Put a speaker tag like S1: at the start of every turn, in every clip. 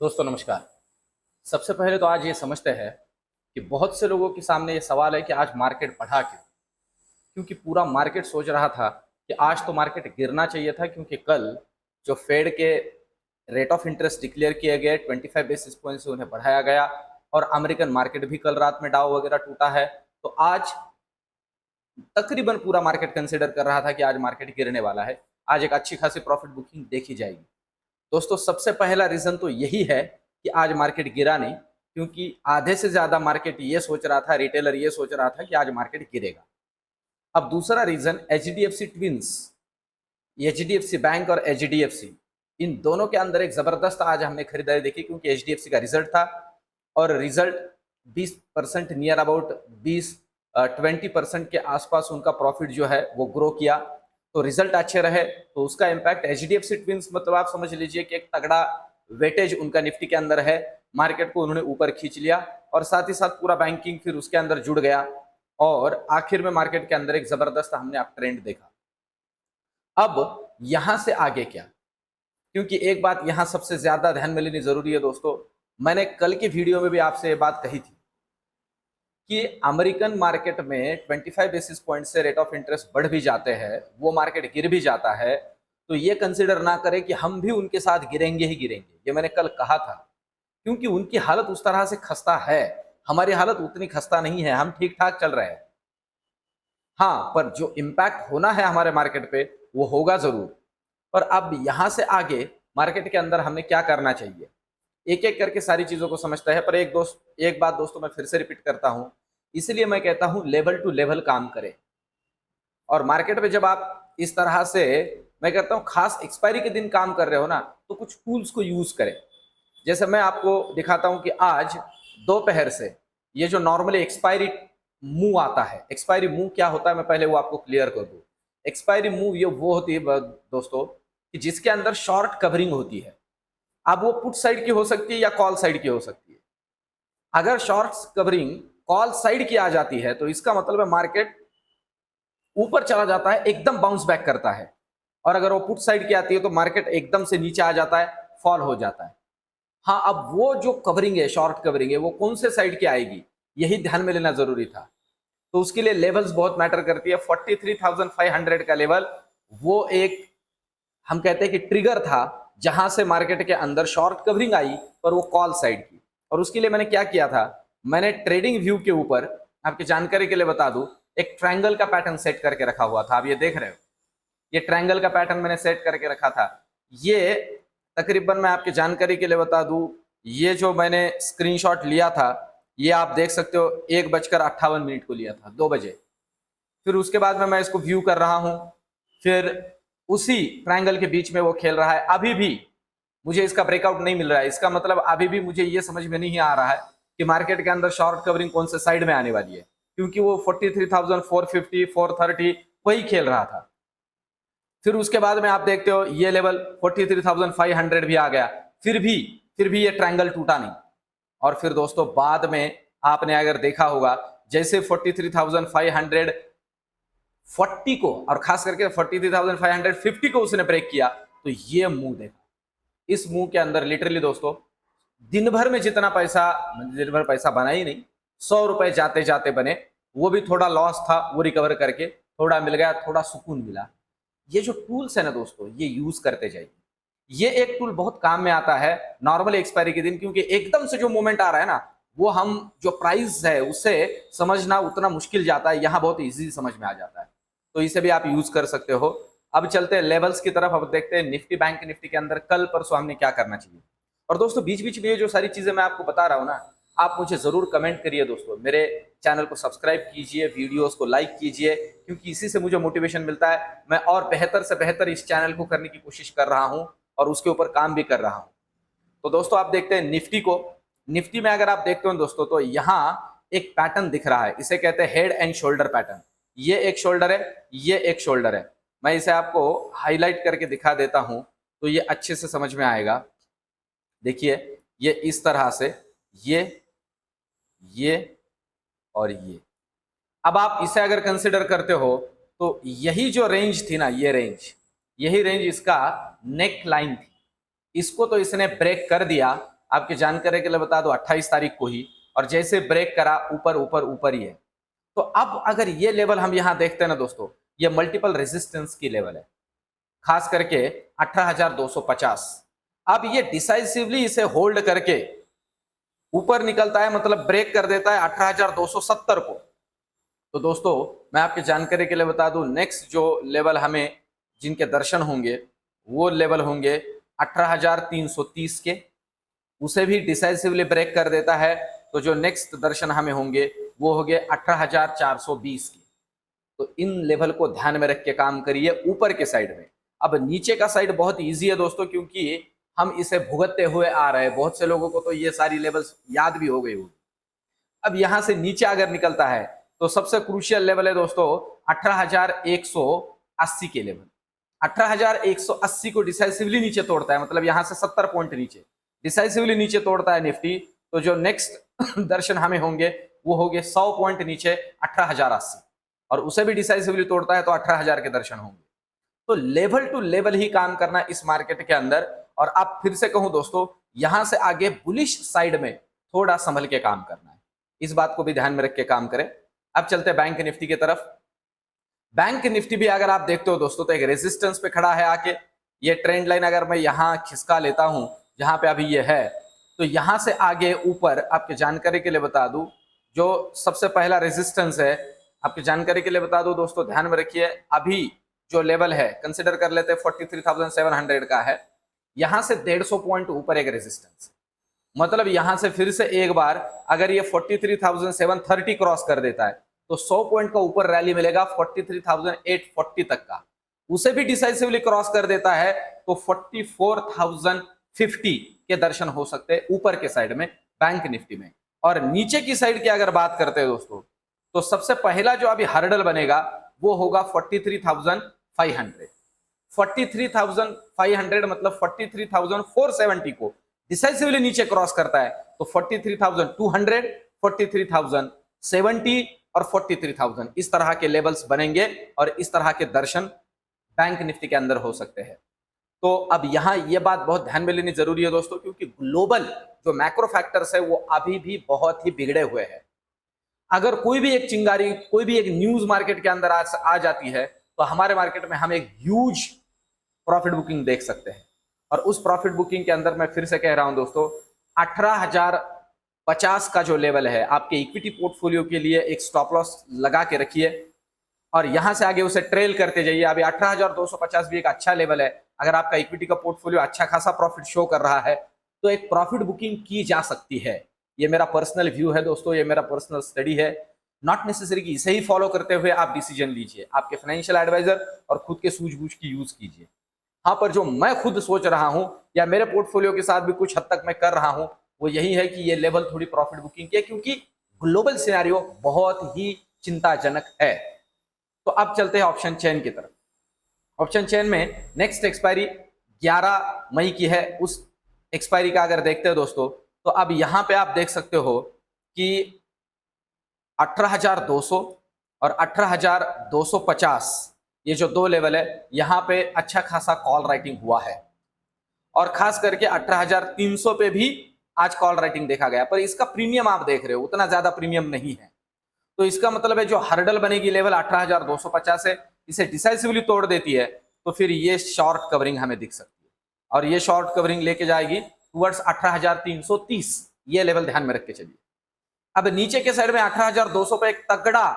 S1: दोस्तों नमस्कार। सबसे पहले तो आज ये समझते हैं कि बहुत से लोगों के सामने ये सवाल है कि आज मार्केट बढ़ा क्यों? क्योंकि पूरा मार्केट सोच रहा था कि आज तो मार्केट गिरना चाहिए था, क्योंकि कल जो फेड के रेट ऑफ इंटरेस्ट डिक्लेयर किए गए 25 बेसिस पॉइंट से उन्हें बढ़ाया गया, और अमेरिकन मार्केट भी कल रात में डाउ वगैरह टूटा है। तो आज तकरीबन पूरा मार्केट कंसिडर कर रहा था कि आज मार्केट गिरने वाला है, आज एक अच्छी खासी प्रॉफिट बुकिंग देखी जाएगी। दोस्तों सबसे पहला रीज़न तो यही है कि आज मार्केट गिरा नहीं, क्योंकि आधे से ज़्यादा मार्केट ये सोच रहा था, रिटेलर ये सोच रहा था कि आज मार्केट गिरेगा। अब दूसरा reason HDFC twins, HDFC bank और एचडीएफसी, इन दोनों के अंदर एक ज़बरदस्त आज हमने खरीदारी देखी, क्योंकि एचडीएफसी का रिजल्ट था और रिजल्ट 20% नियर अबाउट 20% के आसपास उनका प्रॉफिट जो है वो ग्रो किया। तो रिजल्ट अच्छे रहे तो उसका इम्पैक्ट एचडीएफसी ट्विंस, मतलब आप समझ लीजिए कि एक तगड़ा वेटेज उनका निफ्टी के अंदर है, मार्केट को उन्होंने ऊपर खींच लिया और साथ ही साथ पूरा बैंकिंग फिर उसके अंदर जुड़ गया और आखिर में मार्केट के अंदर एक जबरदस्त हमने अप ट्रेंड देखा। अब यहां से आगे क्या? क्योंकि एक बात यहां सबसे ज्यादा ध्यान में लेनी जरूरी है दोस्तों, मैंने कल की वीडियो में भी आपसे ये बात कही थी कि अमेरिकन मार्केट में 25 बेसिस पॉइंट से रेट ऑफ इंटरेस्ट बढ़ भी जाते हैं, वो मार्केट गिर भी जाता है, तो ये कंसिडर ना करें कि हम भी उनके साथ गिरेंगे ही गिरेंगे। ये मैंने कल कहा था, क्योंकि उनकी हालत उस तरह से खस्ता है, हमारी हालत उतनी खस्ता नहीं है, हम ठीक ठाक चल रहे हैं। हाँ, पर जो इम्पैक्ट होना है हमारे मार्केट पे वो होगा जरूर। और अब यहां से आगे मार्केट के अंदर हमें क्या करना चाहिए, एक एक करके सारी चीजों को समझता है। पर एक बात दोस्तों मैं फिर से रिपीट करता हूं, इसलिए मैं कहता हूं लेवल टू लेवल काम करें। और मार्केट में जब आप इस तरह से, मैं कहता हूं खास एक्सपायरी के दिन काम कर रहे हो ना, तो कुछ टूल्स को यूज करें। जैसे मैं आपको दिखाता हूं कि आज दोपहर से ये जो नॉर्मली एक्सपायरी मूव आता है, एक्सपायरी मूव क्या होता है मैं पहले वो आपको क्लियर कर दूं। एक्सपायरी मूव ये वो होती है दोस्तों कि जिसके अंदर शॉर्ट कवरिंग होती है। अब वो पुट साइड की हो सकती है या कॉल साइड की हो सकती है। अगर शॉर्ट कवरिंग कॉल साइड की आ जाती है तो इसका मतलब है मार्केट ऊपर चला जाता है, एकदम बाउंस बैक करता है। और अगर वो पुट साइड की आती है तो मार्केट एकदम से नीचे आ जाता है, फॉल हो जाता है। हाँ, अब वो जो कवरिंग है, शॉर्ट कवरिंग है, वो कौन से साइड की आएगी यही ध्यान में लेना जरूरी था। तो उसके लिए लेवल्स बहुत मैटर करती है। 43,500 का लेवल वो एक, हम कहते हैं कि ट्रिगर था जहां से मार्केट के अंदर शॉर्ट कवरिंग आई, पर वो कॉल साइड की। और उसके लिए मैंने क्या किया था, मैंने ट्रेडिंग व्यू के ऊपर आपकी जानकारी के लिए बता दूं, एक ट्रायंगल का पैटर्न सेट करके रखा हुआ था। आप ये देख रहे हो, ये ट्रायंगल का पैटर्न मैंने सेट करके रखा था। ये तकरीबन मैं आपकी जानकारी के लिए बता दूं, ये जो मैंने स्क्रीनशॉट लिया था ये आप देख सकते हो 1:58 को लिया था, 2 बजे। फिर उसके बाद में मैं इसको व्यू कर रहा हूं, फिर उसी ट्रायंगल के बीच में वो खेल रहा है। अभी भी मुझे इसका ब्रेकआउट नहीं मिल रहा है, इसका मतलब अभी भी मुझे ये समझ में नहीं आ रहा है कि मार्केट के अंदर शॉर्ट कवरिंग कौन से साइड में आने वाली है, क्योंकि वो 43,450 430 वही खेल रहा था। फिर उसके बाद में आप देखते हो ये लेवल 43,500 भी आ गया, फिर भी ये ट्रायंगल टूटा नहीं। और फिर दोस्तों बाद में आपने अगर देखा होगा, जैसे 43,500 40 को और खास करके 43,550 को उसने ब्रेक किया, तो ये मूव देखा। इस मूव के अंदर लिटरली दोस्तों दिन भर में जितना पैसा, दिन भर पैसा बना ही नहीं, 100 रुपए जाते जाते बने, वो भी थोड़ा लॉस था वो रिकवर करके थोड़ा मिल गया, थोड़ा सुकून मिला। ये जो टूल्स है ना दोस्तों, ये यूज करते जाइए। ये एक टूल बहुत काम में आता है नॉर्मल एक्सपायरी के दिन, क्योंकि एकदम से जो मूवमेंट आ रहा है ना, वो हम जो प्राइस है उससे समझना उतना मुश्किल जाता है, यहाँ बहुत इजी समझ में आ जाता है। तो इसे भी आप यूज कर सकते हो। अब चलते हैं लेवल्स की तरफ। अब देखते हैं निफ्टी बैंक निफ्टी के अंदर कल परसों हमने क्या करना चाहिए। और दोस्तों बीच बीच में ये जो सारी चीजें मैं आपको बता रहा हूँ ना, आप मुझे जरूर कमेंट करिए दोस्तों, मेरे चैनल को सब्सक्राइब कीजिए, वीडियोस को लाइक कीजिए, क्योंकि इसी से मुझे मोटिवेशन मिलता है। मैं और बेहतर से बेहतर इस चैनल को करने की कोशिश कर रहा हूँ और उसके ऊपर काम भी कर रहा हूँ। तो दोस्तों आप देखते हैं निफ्टी को। निफ्टी में अगर आप देखते हो दोस्तों, तो यहाँ एक पैटर्न दिख रहा है, इसे कहते हैं हेड एंड शोल्डर पैटर्न। ये एक शोल्डर है, ये एक शोल्डर है। मैं इसे आपको हाईलाइट करके दिखा देता हूं तो ये अच्छे से समझ में आएगा। देखिए ये इस तरह से, ये और ये। अब आप इसे अगर कंसिडर करते हो तो यही जो रेंज थी ना, ये रेंज, यही रेंज इसका नेक लाइन थी। इसको तो इसने ब्रेक कर दिया। आपकी जानकारी के लिए बता दो 28 तारीख को ही, और जैसे ब्रेक करा ऊपर ऊपर ऊपर ही है। तो अब अगर ये लेवल हम यहाँ देखते हैं ना दोस्तों, ये मल्टीपल रेजिस्टेंस की लेवल है, खास करके 18,250। अब ये डिसाइसिवली इसे होल्ड करके ऊपर निकलता है, मतलब ब्रेक कर देता है 18,270 को। तो दोस्तों मैं आपकी जानकारी के लिए बता दूं, नेक्स्ट जो लेवल हमें जिनके दर्शन होंगे वो लेवल होंगे 18,330 के, उसे भी डिसाइसिवली ब्रेक कर देता है। तो जो नेक्स्ट दर्शन हमें होंगे वो हो गए 18,420 के। तो इन लेवल को ध्यान में रख के काम करिए ऊपर के साइड में। अब नीचे का साइड बहुत इजी है दोस्तों, क्योंकि हम इसे भुगतते हुए आ रहे हैं, बहुत से लोगों को तो ये सारी लेवल्स याद भी हो गई होगी। अब यहां से नीचे अगर निकलता है तो सबसे क्रूशियल लेवल है दोस्तों 18,180 के लेवल। 18,180 को डिसाइसिवली नीचे तोड़ता है, मतलब यहां से 70 पॉइंट नीचे डिसाइसिवली नीचे तोड़ता है निफ्टी। तो जो नेक्स्ट दर्शन हमें होंगे वो होंगे 100 पॉइंट नीचे 18,080, और उसे भी डिसाइसिवली तोड़ता है तो 18,000 के दर्शन होंगे। तो लेवल टू लेवल ही काम करना इस मार्केट के अंदर। और आप फिर से कहूं दोस्तों, यहां से आगे बुलिश साइड में थोड़ा संभल के काम करना है, इस बात को भी ध्यान में रख के काम करें। अब चलते हैं बैंक निफ्टी की तरफ। बैंक निफ्टी भी अगर आप देखते हो दोस्तों तो एक रेजिस्टेंस पे खड़ा है आके। ये ट्रेंड लाइन अगर मैं यहां खिसका लेता हूं जहां पे अभी ये है, तो यहां से आगे ऊपर आपकी जानकारी के लिए बता दूं, जो सबसे पहला रेजिस्टेंस है आपकी जानकारी के लिए बता दूं दोस्तों, ध्यान में रखिए। अभी जो लेवल है कंसिडर कर लेते हैं 43,700 का है, यहां से 150 पॉइंट ऊपर एक रेजिस्टेंस, मतलब यहां से फिर से एक बार अगर ये 43,730 क्रॉस कर देता है तो 100 पॉइंट का ऊपर रैली मिलेगा 43,840 तक का। उसे भी डिसाइसिवली क्रॉस कर देता है तो 44,050 के दर्शन हो सकते हैं ऊपर के साइड में बैंक निफ्टी में। और नीचे की साइड की अगर बात करते हैं दोस्तों, तो सबसे पहला जो अभी हर्डल बनेगा वो होगा 43,500। 43,500 मतलब 43,470 को डिसाइसिवली नीचे क्रॉस करता है तो 43,200, 43,070 और 43,000 इस तरह के लेवल्स बनेंगे, और इस तरह के दर्शन बैंक निफ्टी के अंदर हो सकते हैं। तो अब यहां यह बात बहुत ध्यान में लेनी जरूरी है दोस्तों, क्योंकि ग्लोबल जो मैक्रो फैक्टर्स है वो अभी भी बहुत ही बिगड़े हुए हैं। अगर कोई भी एक चिंगारी, कोई भी एक न्यूज मार्केट के अंदर आ जाती है तो हमारे मार्केट में हम एक ह्यूज प्रॉफिट बुकिंग देख सकते हैं। और उस प्रॉफिट बुकिंग के अंदर मैं फिर से कह रहा हूं दोस्तों, 18,050 का जो लेवल है आपके इक्विटी पोर्टफोलियो के लिए एक स्टॉप लॉस लगा के रखिए, और यहां से आगे उसे ट्रेल करते जाइए। अभी 18,250 भी एक अच्छा लेवल है। अगर आपका इक्विटी का पोर्टफोलियो अच्छा खासा प्रॉफिट शो कर रहा है तो एक प्रॉफिट बुकिंग की जा सकती है। ये मेरा पर्सनल व्यू है दोस्तों, ये मेरा पर्सनल स्टडी है, नॉट नेसेसरी कि इसे ही फॉलो करते हुए आप डिसीजन लीजिए। आपके फाइनेंशियल एडवाइजर और खुद के सूझबूझ की यूज कीजिए। हाँ, पर जो मैं खुद सोच रहा हूं या मेरे पोर्टफोलियो के साथ भी कुछ हद तक मैं कर रहा हूं वो यही है कि ये लेवल थोड़ी प्रॉफिट बुकिंग की है, क्योंकि ग्लोबल सिनेरियो बहुत ही चिंताजनक है। तो अब चलते हैं ऑप्शन चेन की तरफ। ऑप्शन चेन में नेक्स्ट एक्सपायरी 11 मई की है। उस एक्सपायरी का अगर देखते हैं दोस्तों, तो अब यहां पे आप देख सकते हो कि 18,200 और 18,250 ये जो दो लेवल है यहां पे अच्छा खासा कॉल राइटिंग हुआ है, और खास करके 18,300 पे भी आज कॉल राइटिंग देखा गया। पर इसका प्रीमियम आप देख रहे हो उतना ज्यादा प्रीमियम नहीं है। तो इसका मतलब है जो हर्डल बनेगी लेवल 18,250 है, इसे डिसाइसिवली तोड़ देती है तो फिर ये शॉर्ट कवरिंग हमें दिख सकती है, और ये शॉर्ट कवरिंग लेके जाएगी टुवर्ड्स 18,330। ये लेवल ध्यान में रख के चलिए। अब नीचे के साइड में 18,200 पे एक तगड़ा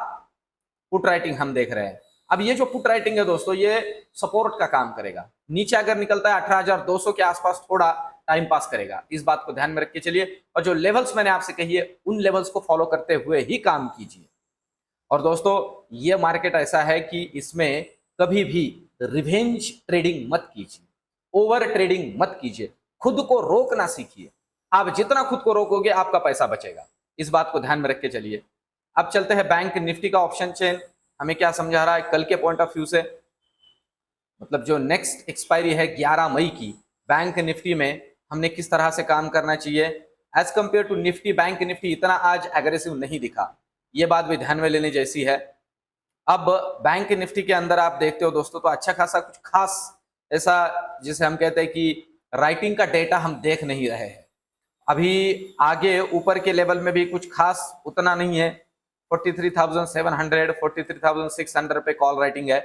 S1: पुट राइटिंग हम देख रहे हैं। अब ये जो पुट राइटिंग है दोस्तों ये सपोर्ट का काम करेगा। नीचे अगर निकलता है 18,200 के आसपास थोड़ा टाइम पास करेगा, इस बात को ध्यान में रख के चलिए। और जो लेवल्स मैंने आपसे कही है उन लेवल्स को फॉलो करते हुए ही काम कीजिए। और दोस्तों ये मार्केट ऐसा है कि इसमें कभी भी रिवेंज ट्रेडिंग मत कीजिए, ओवर ट्रेडिंग मत कीजिए, खुद को रोकना सीखिए। आप जितना खुद को रोकोगे आपका पैसा बचेगा, इस बात को ध्यान में रख के चलिए। अब चलते हैं बैंक निफ्टी का ऑप्शन चेन हमें क्या समझा रहा है कल के पॉइंट ऑफ व्यू से। मतलब जो नेक्स्ट एक्सपायरी है 11 मई की, बैंक निफ्टी में हमने किस तरह से काम करना चाहिए as compare to Nifty. Bank Nifty इतना आज एग्रेसिव नहीं दिखा, ये बात भी ध्यान में लेने जैसी है। अब बैंक निफ्टी के अंदर आप देखते हो दोस्तों तो अच्छा खासा कुछ खास ऐसा जिसे हम कहते हैं कि राइटिंग का डेटा हम देख नहीं रहे हैं। अभी आगे ऊपर के लेवल में भी कुछ खास उतना नहीं है। 43,700 43,600 पे कॉल राइटिंग है,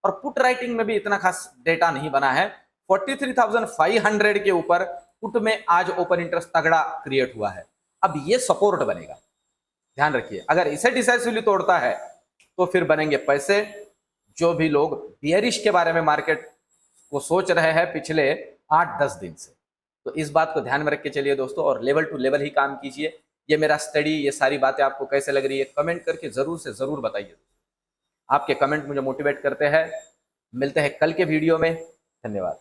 S1: और पुट राइटिंग में भी इतना खास डेटा नहीं बना है। 43,500 के ऊपर पुट में आज ओपन इंटरेस्ट तगड़ा क्रिएट हुआ है। अब ये सपोर्ट बनेगा, ध्यान रखिए। अगर इसे डिसाइसिवली तोड़ता है तो फिर बनेंगे पैसे। जो भी लोग बियरिश के बारे में मार्केट को सोच रहे हैं पिछले 8-10 दिन से, तो इस बात को ध्यान में रख के चलिए दोस्तों, और लेवल टू लेवल ही काम कीजिए। ये मेरा स्टडी, ये सारी बातें आपको कैसे लग रही है कमेंट करके जरूर से जरूर बताइए। आपके कमेंट मुझे मोटिवेट करते हैं। मिलते हैं कल के वीडियो में। धन्यवाद।